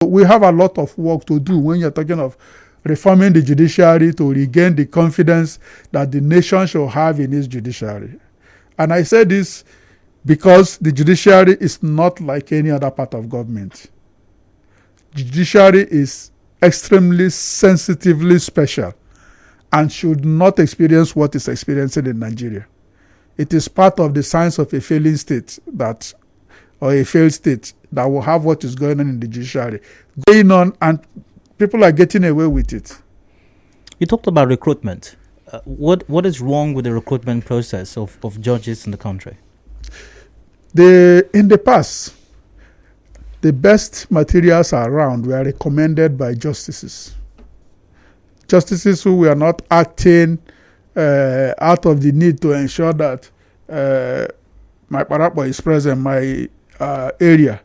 We have a lot of work to do when you're talking of reforming the judiciary to regain the confidence that the nation should have in its judiciary. And I say this because the judiciary is not like any other part of government. The judiciary is extremely sensitively special and should not experience what is experiencing in Nigeria. It is part of the signs of a failing state or a failed state that will have what is going on in the judiciary going on, and people are getting away with it. You talked about recruitment. What is wrong with the recruitment process of judges in the country? In the past, the best materials around were recommended by justices. Justices who were not acting out of the need to ensure that my parappa is present in my area,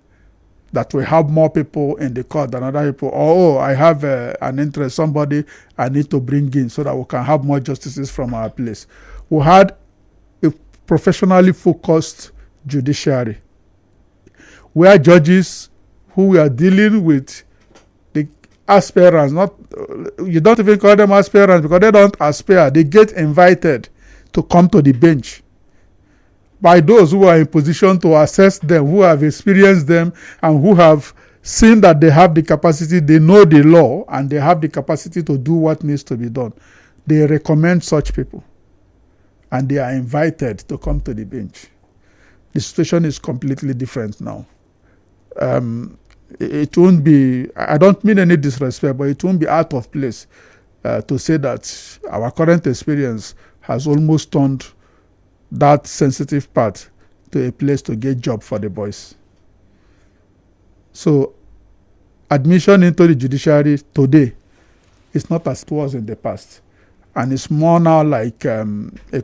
that we have more people in the court than other people. Oh, I have an interest, somebody I need to bring in so that we can have more justices from our place. We had a professionally focused judiciary where judges who were dealing with the aspirants, you don't even call them aspirants because they don't aspire, they get invited to come to the bench by those who are in position to assess them, who have experienced them, and who have seen that they have the capacity, they know the law, and they have the capacity to do what needs to be done. They recommend such people, and they are invited to come to the bench. The situation is completely different now. It won't be, I don't mean any disrespect, but it won't be out of place to say that our current experience has almost turned that sensitive part to a place to get job for the boys. So admission into the judiciary today is not as it was in the past. And it's more now like a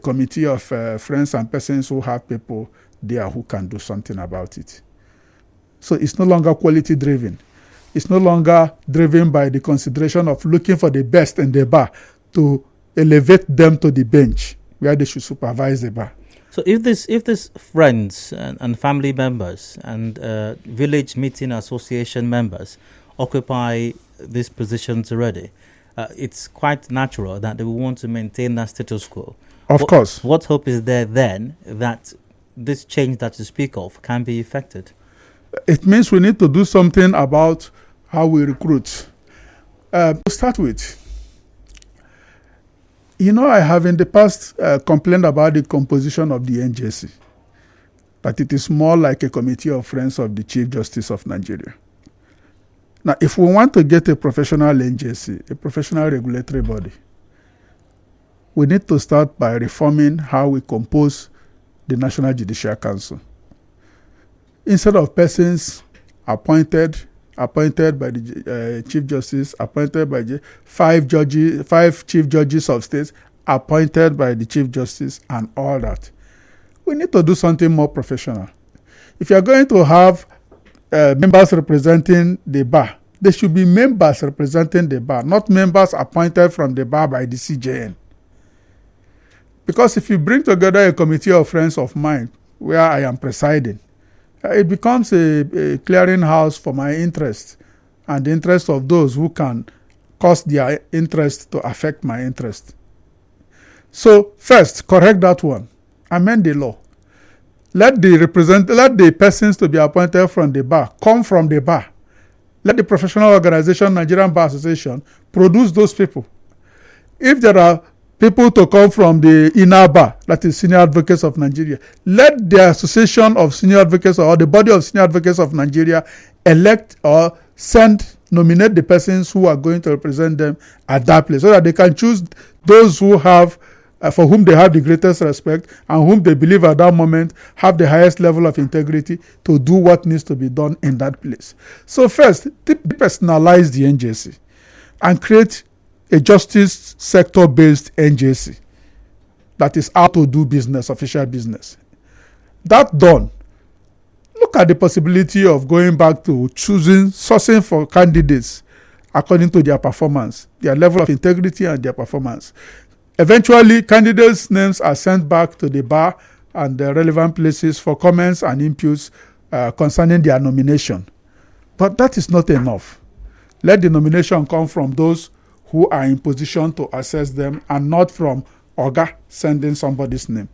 committee of friends and persons who have people there who can do something about it. So it's no longer quality driven. It's no longer driven by the consideration of looking for the best in the bar to elevate them to the bench where they should supervise the bar. So if this friends and family members and village meeting association members occupy these positions already, it's quite natural that they will want to maintain that status quo. Of course. What hope is there then that this change that you speak of can be effected? It means we need to do something about how we recruit. To start with, I have in the past complained about the composition of the NJC, that it is more like a committee of friends of the Chief Justice of Nigeria. Now, if we want to get a professional NJC, a professional regulatory body, we need to start by reforming how we compose the National Judicial Council. Instead of persons appointed by the Chief Justice, appointed by the five Chief Judges of States, appointed by the Chief Justice, and all that. We need to do something more professional. If you are going to have members representing the bar, there should be members representing the bar, not members appointed from the bar by the CJN. Because if you bring together a committee of friends of mine, where I am presiding, it becomes a clearinghouse for my interest and the interest of those who can cause their interest to affect my interest. So first, correct that one. Amend the law. Let the persons to be appointed from the bar come from the bar. Let the professional organization, Nigerian Bar Association, produce those people. If there are people to come from the inner bar, that is Senior Advocates of Nigeria, let the Association of Senior Advocates or the body of Senior Advocates of Nigeria elect or nominate the persons who are going to represent them at that place, so that they can choose those who have, for whom they have the greatest respect and whom they believe at that moment have the highest level of integrity to do what needs to be done in that place. So first, depersonalize the NJC and create a justice sector-based NJC that is how to do business, official business. That done, look at the possibility of going back to sourcing for candidates according to their performance, their level of integrity and their performance. Eventually, candidates' names are sent back to the bar and the relevant places for comments and inputs concerning their nomination. But that is not enough. Let the nomination come from those who are in position to assess them and not from Oga sending somebody's name.